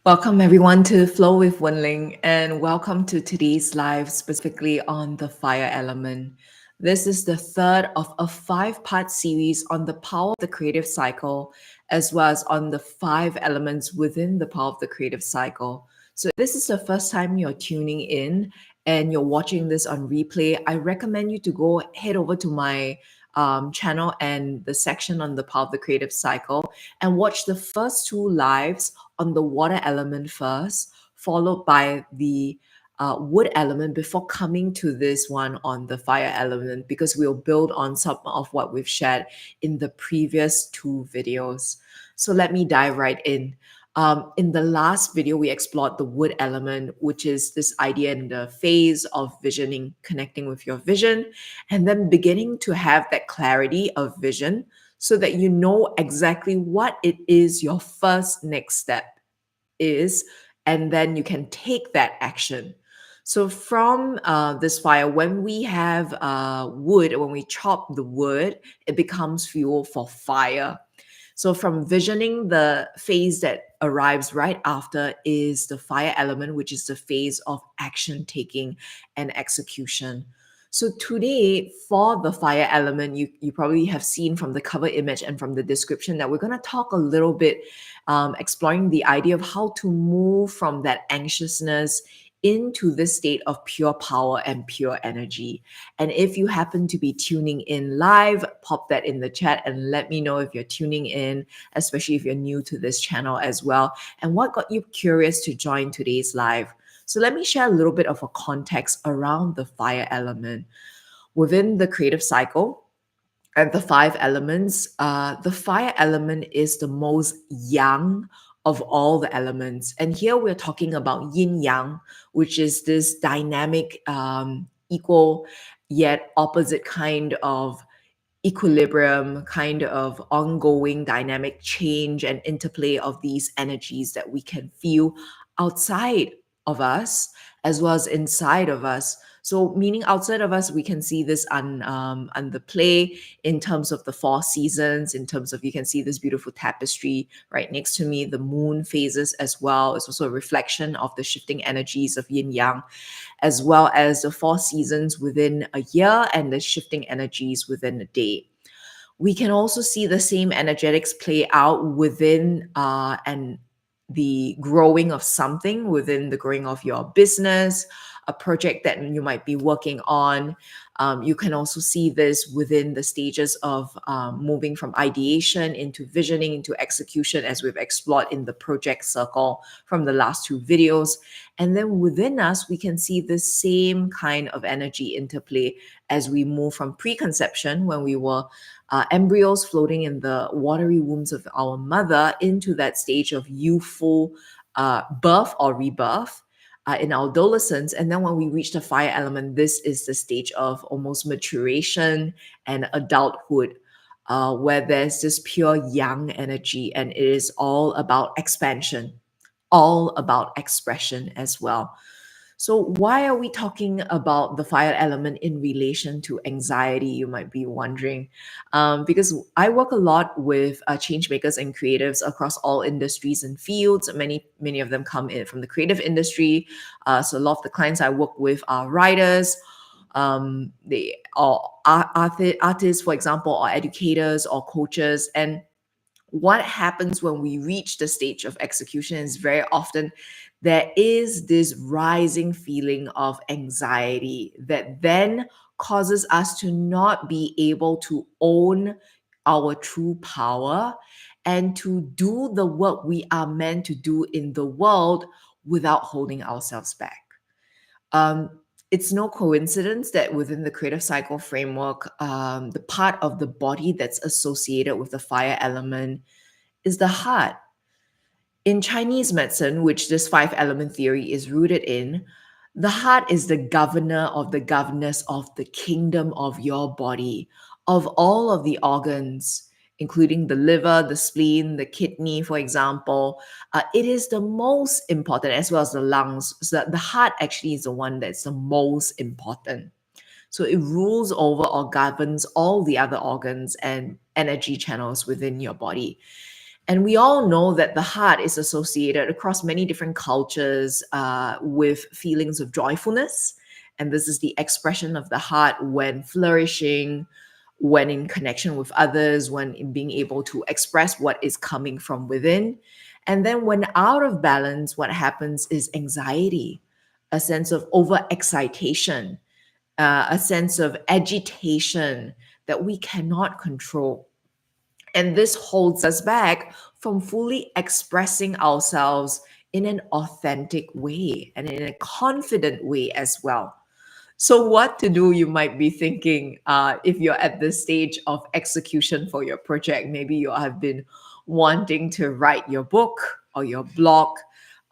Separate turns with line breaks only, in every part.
Welcome everyone to Flow with Wenling, and welcome to today's live specifically on the fire element. This is the third of a five-part series on the power of the creative cycle, as well as on the five elements within the power of the creative cycle. So, if this is the first time you're tuning in and you're watching this on replay, I recommend you to go head over to my channel and the section on the power of the creative cycle and watch the first two lives on the water element first, followed by the wood element before coming to this one on the fire element, because we'll build on some of what we've shared in the previous two videos. So let me dive right in. In the last video, we explored the wood element, which is this idea in the phase of visioning, connecting with your vision, and then beginning to have that clarity of vision so that you know exactly what it is your first next step is, and then you can take that action. So from this fire, when we have wood, when we chop the wood, it becomes fuel for fire. So from visioning, the phase that arrives right after is the fire element, which is the phase of action taking and execution. So today, for the fire element, you probably have seen from the cover image and from the description that we're going to talk a little bit, exploring the idea of how to move from that anxiousness into this state of pure power and pure energy. And if you happen to be tuning in live, pop that in the chat and let me know if you're tuning in, especially if you're new to this channel as well, and what got you curious to join today's live. So let me share a little bit of a context around the fire element. Within the creative cycle, and the five elements, the fire element is the most yang of all the elements. And here we're talking about yin yang, which is this dynamic, equal yet opposite kind of equilibrium, kind of ongoing dynamic change and interplay of these energies that we can feel outside of us as well as inside of us. So, meaning outside of us, we can see this on the play in terms of the four seasons, in terms of you can see this beautiful tapestry right next to me, the moon phases as well. It's also a reflection of the shifting energies of yin yang, as well as the four seasons within a year and the shifting energies within a day. We can also see the same energetics play out within and the growing of something within the growing of your business, a project that you might be working on. You can also see this within the stages of moving from ideation into visioning into execution, as we've explored in the project circle from the last two videos. And then within us, we can see the same kind of energy interplay as we move from preconception, when we were embryos floating in the watery wombs of our mother, into that stage of youthful birth or rebirth in our adolescence. And then when we reach the fire element, this is the stage of almost maturation and adulthood, where there's this pure yang energy, and it is all about expansion, all about expression as well. So, why are we talking about the fire element in relation to anxiety? You might be wondering. Because I work a lot with change makers and creatives across all industries and fields. Many of them come in from the creative industry. So, a lot of the clients I work with are writers, they are artists, for example, or educators or coaches. And what happens when we reach the stage of execution is very often there is this rising feeling of anxiety that then causes us to not be able to own our true power and to do the work we are meant to do in the world without holding ourselves back. Um, it's no coincidence that within the creative cycle framework, the part of the body that's associated with the fire element is the heart. In Chinese medicine, which this five element theory is rooted in, the heart is the governor of the governors of the kingdom of your body, of all of the organs, including the liver, the spleen, the kidney, for example. It is the most important, as well as the lungs. So the heart actually is the one that's the most important. So it rules over or governs all the other organs and energy channels within your body. And we all know that the heart is associated across many different cultures with feelings of joyfulness. And this is the expression of the heart when flourishing, when in connection with others, when in being able to express what is coming from within. And then when out of balance, what happens is anxiety, a sense of overexcitation, a sense of agitation that we cannot control. And this holds us back from fully expressing ourselves in an authentic way and in a confident way as well. So, what to do, you might be thinking, if you're at this stage of execution for your project. Maybe you have been wanting to write your book or your blog,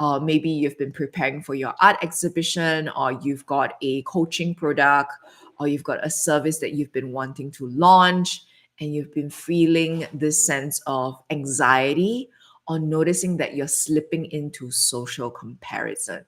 or maybe you've been preparing for your art exhibition, or you've got a coaching product, or you've got a service that you've been wanting to launch, and you've been feeling this sense of anxiety or noticing that you're slipping into social comparison.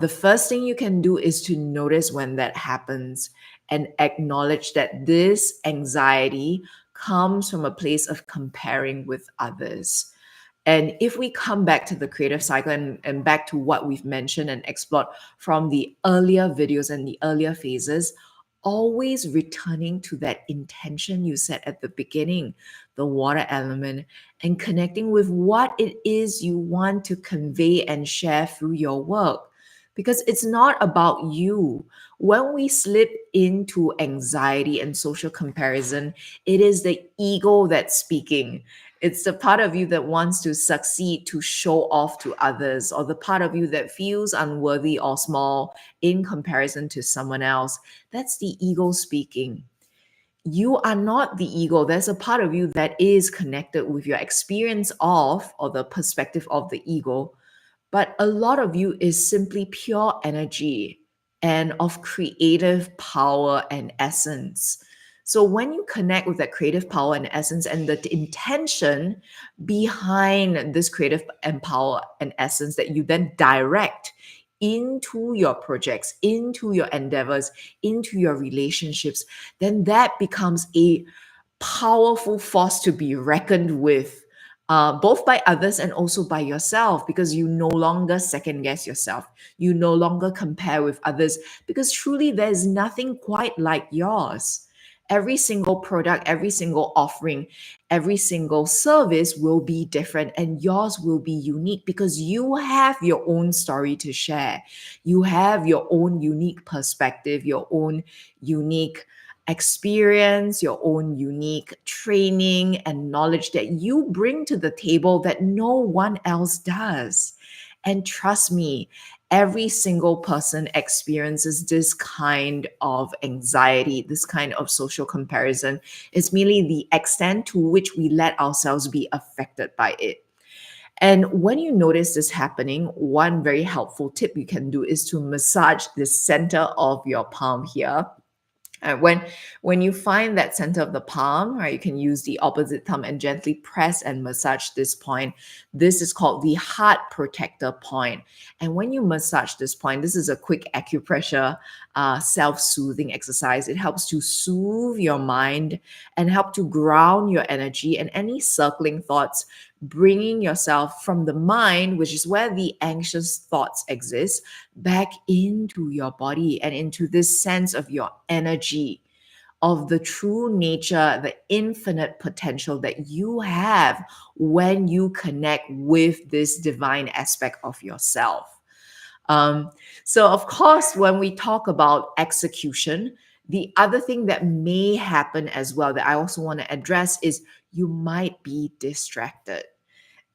The first thing you can do is to notice when that happens and acknowledge that this anxiety comes from a place of comparing with others. And if we come back to the creative cycle and back to what we've mentioned and explored from the earlier videos and the earlier phases, always returning to that intention you set at the beginning, the water element, and connecting with what it is you want to convey and share through your work. Because it's not about you. When we slip into anxiety and social comparison, it is the ego that's speaking. It's the part of you that wants to succeed, to show off to others, or the part of you that feels unworthy or small in comparison to someone else. That's the ego speaking. You are not the ego. There's a part of you that is connected with your experience of, or the perspective of the ego, but a lot of you is simply pure energy and of creative power and essence. So when you connect with that creative power and essence and the intention behind this creative and power and essence that you then direct into your projects, into your endeavors, into your relationships, then that becomes a powerful force to be reckoned with, both by others and also by yourself, because you no longer second guess yourself. You no longer compare with others, because truly there's nothing quite like yours. Every single product, every single offering, every single service will be different, and yours will be unique because you have your own story to share. You have your own unique perspective, your own unique experience, your own unique training and knowledge that you bring to the table that no one else does. And trust me, every single person experiences this kind of anxiety, this kind of social comparison. It's merely the extent to which we let ourselves be affected by it. And when you notice this happening, one very helpful tip you can do is to massage the center of your palm here. When you find that center of the palm, right, you can use the opposite thumb and gently press and massage this point. This is called the heart protector point. And when you massage this point, this is a quick acupressure, self-soothing exercise. It helps to soothe your mind and help to ground your energy and any circling thoughts, bringing yourself from the mind, which is where the anxious thoughts exist, back into your body and into this sense of your energy, of the true nature, the infinite potential that you have when you connect with this divine aspect of yourself. Um, so, of course, when we talk about execution, the other thing that may happen as well that I also want to address is you might be distracted.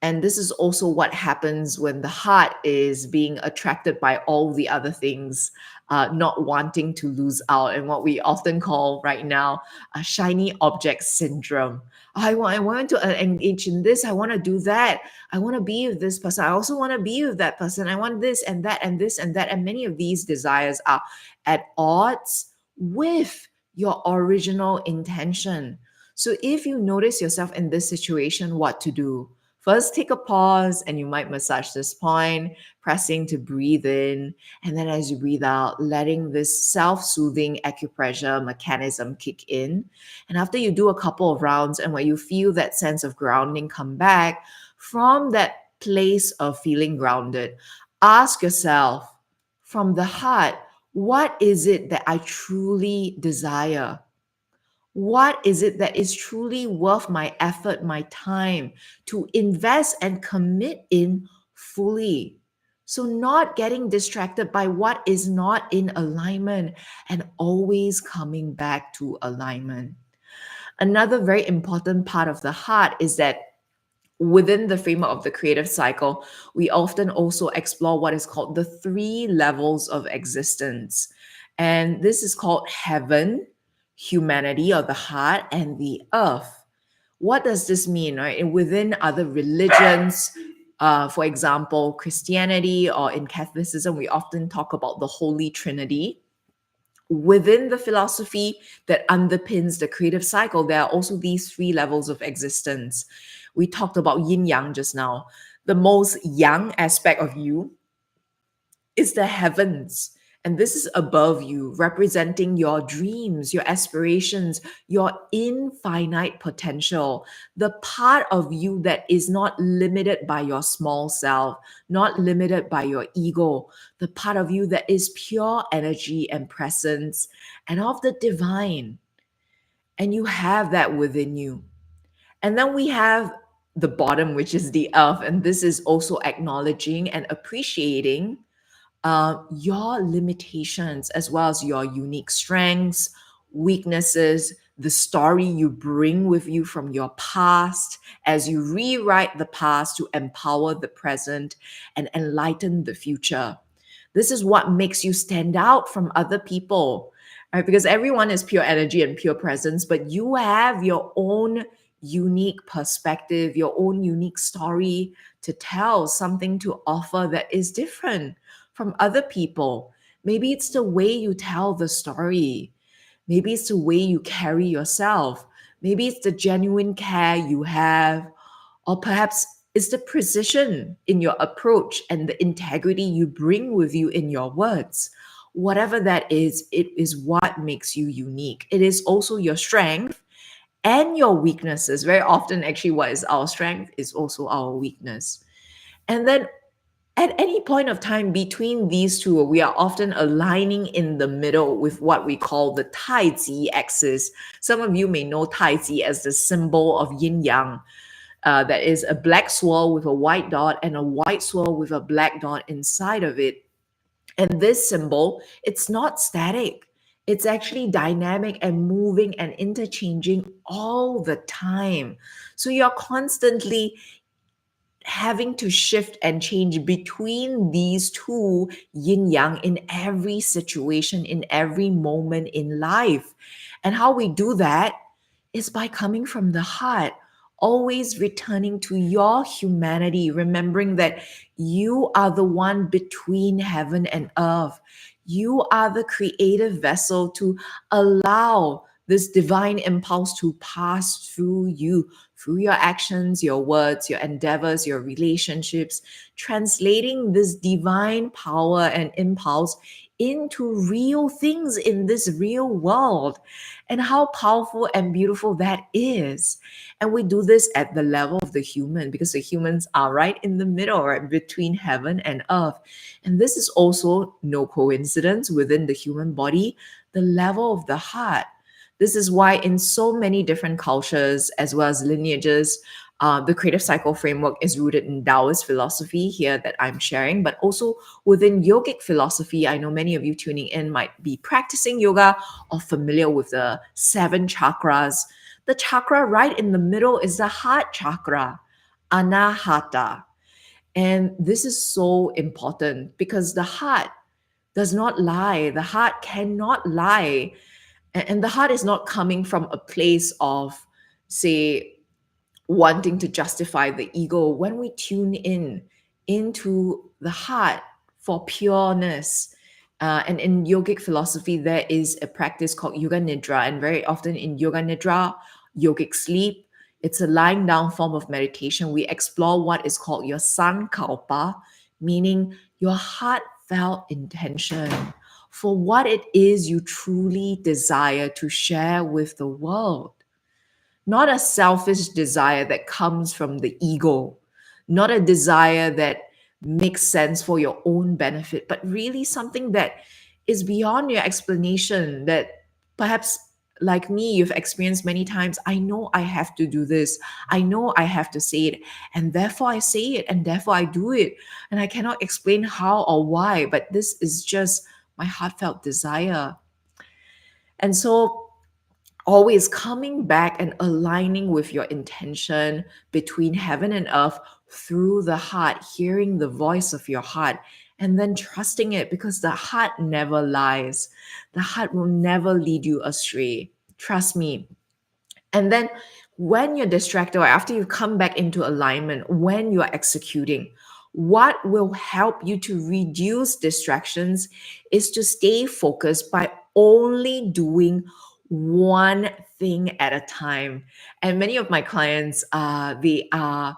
And this is also what happens when the heart is being attracted by all the other things, not wanting to lose out, and what we often call right now a shiny object syndrome. I want to engage in this. I want to do that. I want to be with this person. I also want to be with that person. I want this and that and this and that. And many of these desires are at odds with your original intention. So if you notice yourself in this situation, what to do? First, take a pause and you might massage this point, pressing to breathe in. And then as you breathe out, letting this self soothing acupressure mechanism kick in. And after you do a couple of rounds and when you feel that sense of grounding come back, from that place of feeling grounded, ask yourself from the heart, what is it that I truly desire? What is it that is truly worth my effort, my time to invest and commit in fully? So, not getting distracted by what is not in alignment and always coming back to alignment. Another very important part of the heart is that within the framework of the creative cycle, we often also explore what is called the three levels of existence. And this is called heaven, humanity, or the heart, and the earth. What does this mean, right? And within other religions, for example, Christianity or in Catholicism, we often talk about the Holy Trinity. Within the philosophy that underpins the creative cycle, there are also these three levels of existence. We talked about yin yang just now. The most yang aspect of you is the heavens. And this is above you, representing your dreams, your aspirations, your infinite potential, the part of you that is not limited by your small self, not limited by your ego, the part of you that is pure energy and presence and of the divine. And you have that within you. And then we have the bottom, which is the earth. And this is also acknowledging and appreciating your limitations as well as your unique strengths, weaknesses, the story you bring with you from your past as you rewrite the past to empower the present and enlighten the future. This is what makes you stand out from other people, right? Because everyone is pure energy and pure presence, but you have your own unique perspective, your own unique story to tell, something to offer that is different from other people. Maybe it's the way you tell the story. Maybe it's the way you carry yourself. Maybe it's the genuine care you have, or perhaps it's the precision in your approach and the integrity you bring with you in your words. Whatever that is, it is what makes you unique. It is also your strength and your weaknesses. Very often, actually, what is our strength is also our weakness. And then at any point of time between these two, we are often aligning in the middle with what we call the Tai Chi axis. Some of you may know Tai Chi as the symbol of yin yang. That is a black swirl with a white dot and a white swirl with a black dot inside of it. And this symbol, it's not static. It's actually dynamic and moving and interchanging all the time. So you're constantly having to shift and change between these two yin yang in every situation, in every moment in life. And how we do that is by coming from the heart, always returning to your humanity, remembering that you are the one between heaven and earth. You are the creative vessel to allow this divine impulse to pass through you, through your actions, your words, your endeavors, your relationships, translating this divine power and impulse into real things in this real world. And how powerful and beautiful that is. And we do this at the level of the human because the humans are right in the middle, right between heaven and earth. And this is also no coincidence within the human body, the level of the heart. This is why, in so many different cultures as well as lineages, the creative cycle framework is rooted in Taoist philosophy here that I'm sharing, but also within yogic philosophy. I know many of you tuning in might be practicing yoga or familiar with the seven chakras. The chakra right in the middle is the heart chakra, anahata. And this is so important because the heart does not lie. The heart cannot lie. And the heart is not coming from a place of, say, wanting to justify the ego. When we tune in into the heart for pureness, and in yogic philosophy, there is a practice called yoga nidra, and very often in yoga nidra, yogic sleep, It's a lying down form of meditation. We explore what is called your sankalpa, meaning your heartfelt intention for what it is you truly desire to share with the world. Not a selfish desire that comes from the ego, not a desire that makes sense for your own benefit, but really something that is beyond your explanation, that perhaps like me, you've experienced many times. I know I have to do this. I know I have to say it. And therefore I say it. And therefore I do it. And I cannot explain how or why, but this is just my heartfelt desire. And so always coming back and aligning with your intention between heaven and earth through the heart, hearing the voice of your heart, and then trusting it, because the heart never lies. The heart will never lead you astray. Trust me. And then when you're distracted, or after you come back into alignment, when you are executing, what will help you to reduce distractions is to stay focused by only doing one thing at a time. And many of my clients, they are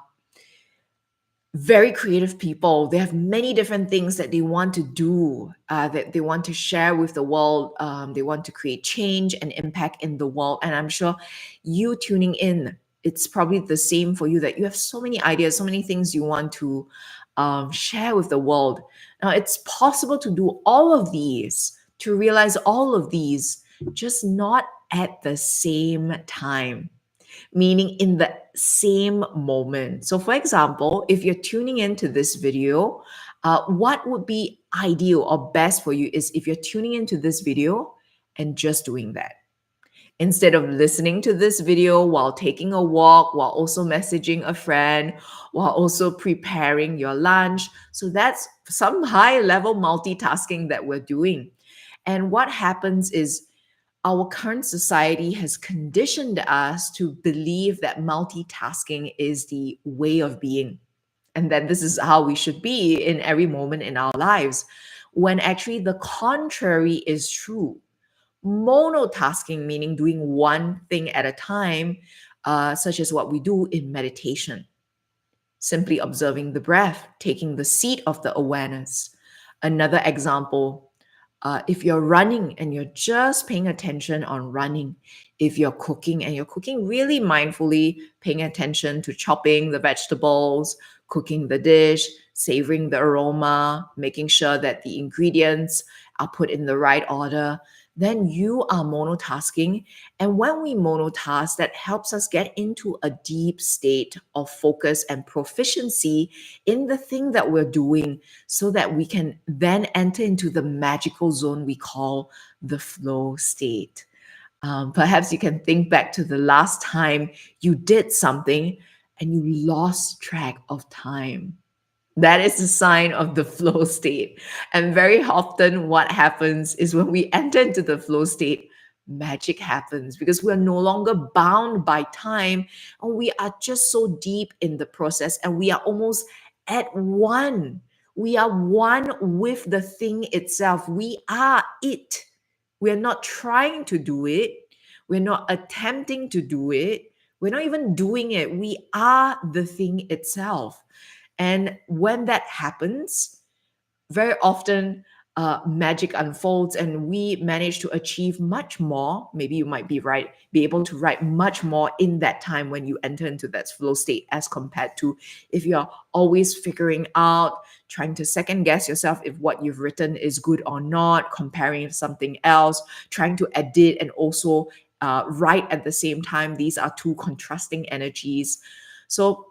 very creative people. They have many different things that they want to do, that they want to share with the world. They want to create change and impact in the world. And I'm sure you tuning in, it's probably the same for you, that you have so many ideas, so many things you want to share with the world. Now, it's possible to do all of these, to realize all of these, just not at the same time, meaning in the same moment. So, for example, if you're tuning into this video, what would be ideal or best for you is if you're tuning into this video and just doing that. Instead of listening to this video while taking a walk, while also messaging a friend, while also preparing your lunch. So that's some high level multitasking that we're doing. And what happens is, our current society has conditioned us to believe that multitasking is the way of being, and that this is how we should be in every moment in our lives, when actually the contrary is true. Monotasking, meaning doing one thing at a time, such as what we do in meditation, simply observing the breath, taking the seat of the awareness. Another example, if you're running and you're just paying attention on running, if you're cooking and you're cooking really mindfully, paying attention to chopping the vegetables, cooking the dish, savoring the aroma, making sure that the ingredients are put in the right order, then you are monotasking. And when we monotask, that helps us get into a deep state of focus and proficiency in the thing that we're doing, so that we can then enter into the magical zone we call the flow state. Perhaps you can think back to the last time you did something and you lost track of time. That is a sign of the flow state. And very often, what happens is when we enter into the flow state, magic happens, because we're no longer bound by time, and we are just so deep in the process, and we are almost at one. We are one with the thing itself. We are it. We're not trying to do it, we're not attempting to do it, we're not even doing it. We are the thing itself. And when that happens, very often magic unfolds and we manage to achieve much more. Maybe you might be able to write much more in that time when you enter into that flow state, as compared to if you're always figuring out, trying to second guess yourself if what you've written is good or not, comparing with something else, trying to edit and also write at the same time. These are two contrasting energies. So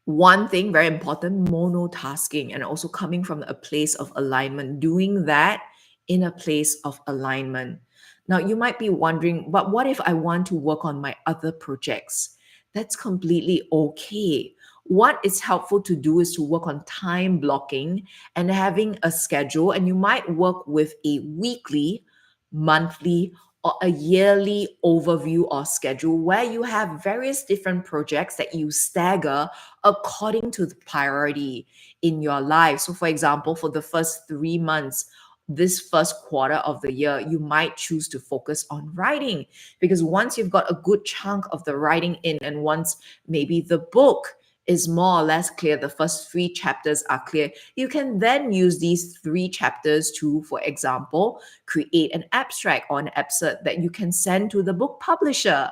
one thing very important, monotasking, and also coming from a place of alignment, doing that in a place of alignment. Now you might be wondering, but what if I want to work on my other projects? That's completely okay. What is helpful to do is to work on time blocking and having a schedule, and you might work with a weekly, monthly, or a yearly overview or schedule where you have various different projects that you stagger according to the priority in your life. So, for example, for the first 3 months, this first quarter of the year, you might choose to focus on writing, because once you've got a good chunk of the writing in, and once maybe the book is more or less clear, the first three chapters are clear, you can then use these three chapters to, for example, create an abstract or an excerpt that you can send to the book publisher.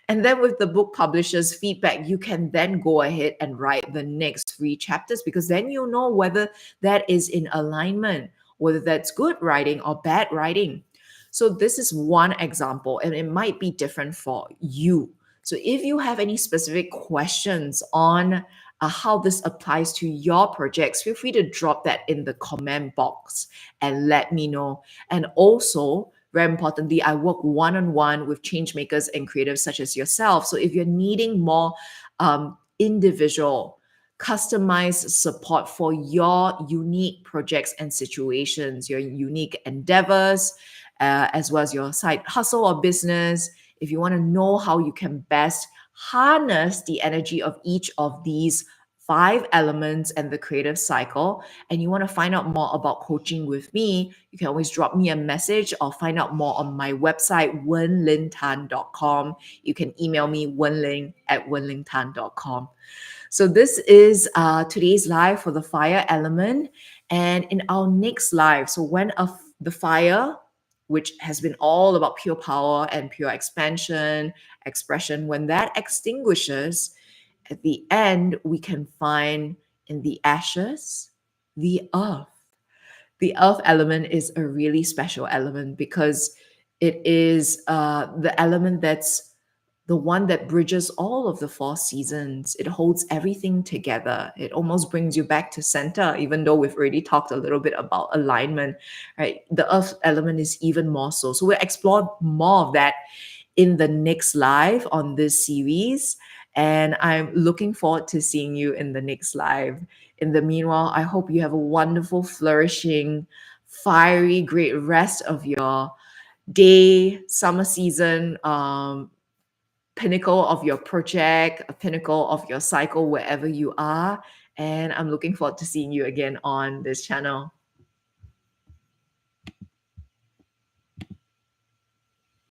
And then with the book publisher's feedback, you can then go ahead and write the next three chapters, because then you know whether that is in alignment, whether that's good writing or bad writing. So this is one example, and it might be different for you. So if you have any specific questions on how this applies to your projects, feel free to drop that in the comment box and let me know. And also, very importantly, I work one-on-one with change makers and creatives such as yourself. So if you're needing more individual, customized support for your unique projects and situations, your unique endeavors, as well as your side hustle or business, if you want to know how you can best harness the energy of each of these five elements and the creative cycle, and you want to find out more about coaching with me, you can always drop me a message or find out more on my website, wenlintan.com. You can email me, wenling@wenlingtan.com. So this is today's live for the fire element. And in our next live, so when the fire, which has been all about pure power and pure expansion, expression, when that extinguishes, at the end, we can find in the ashes the earth. The earth element is a really special element because it is the element that's the one that bridges all of the four seasons. It holds everything together. It almost brings you back to center, even though we've already talked a little bit about alignment, right? The earth element is even more so. So we'll explore more of that in the next live on this series. And I'm looking forward to seeing you in the next live. In the meanwhile, I hope you have a wonderful, flourishing, fiery, great rest of your day, summer season, pinnacle of your project, a pinnacle of your cycle, wherever you are. And I'm looking forward to seeing you again on this channel.